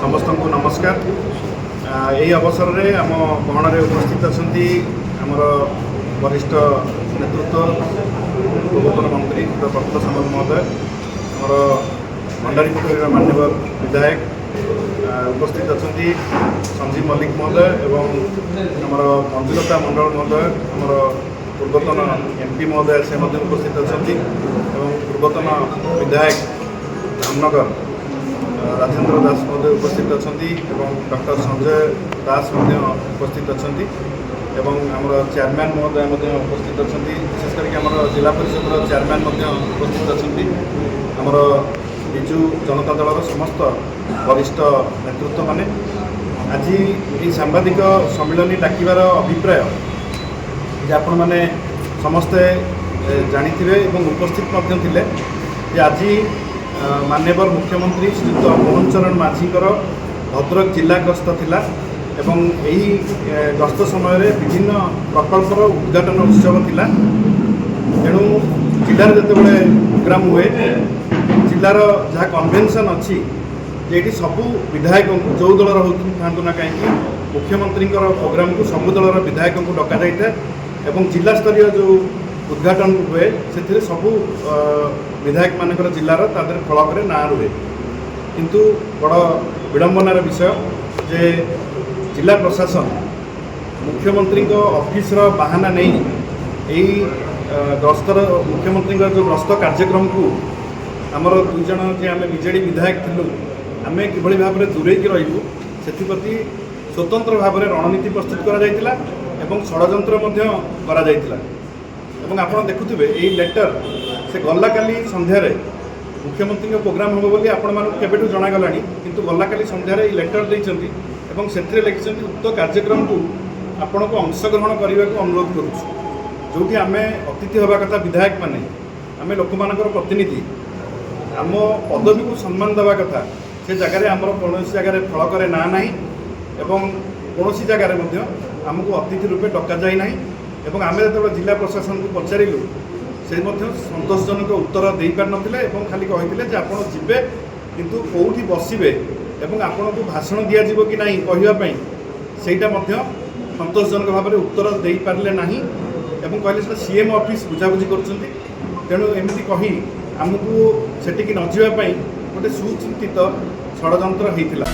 समस्त को नमस्कार। यही अवसर में आम गहन उपस्थित अच्छा आमर वरिष्ठ नेतृत्व पूर्वतन मंत्री प्रफुल्ल सामल महोदय, आमर भंडारीपोखरी मान्यवर विधायक उपस्थित अच्छा संजीव मल्लिक महोदय एवं आमर मंजुलता मंडल महोदय, आमर पूर्वतन एमपी महोदय से उपस्थित अच्छा पूर्वतन विधायक धामनगर राजेंद्र दास महोदय उपस्थित अच्छा डॉक्टर संजय दास उपस्थित अच्छा आमर चेयरमैन महोदय उपस्थित अच्छा विशेषकर आमर जिला परिषद चेयरमैन उपस्थित अच्छा आमर विजु जनता दल समस्त वरिष्ठ नेतृत्व माने आज ये सांबादिक सम्मिलन डाकिबार अभिप्राय जे आपण मैंने समस्ते जानिथिबे एवं उपस्थित थिले जे आज माननीय मुख्यमंत्री श्रीयुक्त मोहन चरण माझीकर भद्रक जिला गस्त थिला एवं यही गस्त समय विभिन्न प्रकल्पर उद्घाटन उत्सव थिला। तेणु जिलार जितेबाला प्रोग्राम हुए जिलार जहाँ कन्वेन्शन अच्छी ये सबू विधायक जो दलर होता ना कहीं मुख्यमंत्री प्रोग्राम को सबू दलर विधायक को डक जाए एवं जिला स्तरीय जो उद्घाटन हुए से सबू विधायक मानकर जिलार तादर फलक ना रुहे किंतु बड़ विडंबनार विषय जे जिला प्रशासन मुख्यमंत्री ऑफिस बाहाना नहीं यही गस्तर मुख्यमंत्री जो गस्त कार्यक्रम को आमर दुई जन जे आम बीजेडी विधायक थिलु आमे किभली भाव में दूरेकी रहिबु सेथिप्रति स्वतंत्र भाव में रणनीति प्रस्तुत करा जायतिला एवं षड्यंत्र मध्य करा जायतिला। एवं आपण देखुथिबे एई लेटर से गला काली संध्यारे मुख्यमंत्री प्रोग्राम हम बोली आपण मानक केबेठु जणा गलानी किंतु गला काली संध्यारे एई लेटर दैछंती एवं सेथिरे लिखिछंती उक्त कार्यक्रम को आपण को अंशग्रहण करने को अनुरोध करूछु जोठी आमे अतिथि होबा कथा विधायक माने आमे लोक मानकर प्रतिनिधि आम पदवी को सम्मान देवा कथा से जगह आमर कौन जगह फलक ना ना एवं कौन जगह आमको अतिथि रूपे डका जाए ना एवं आम जो जिला प्रशासन को पचारू से सतोषजनक उत्तर दे पार नथिले एवं खाली कही आप जीवे किंतु कौटी बसबे एवं आपन को भाषण दि जाव कि नहीं कहवाई सेटा सतोषजनक भाव में उत्तर दे पारे ना एवं कहले सीएम ऑफिस बुझाबुझी कर तेणु एमती कही आमको सेटिकी न जावाई गोटे सुचिंतित षड्यंत्र होता।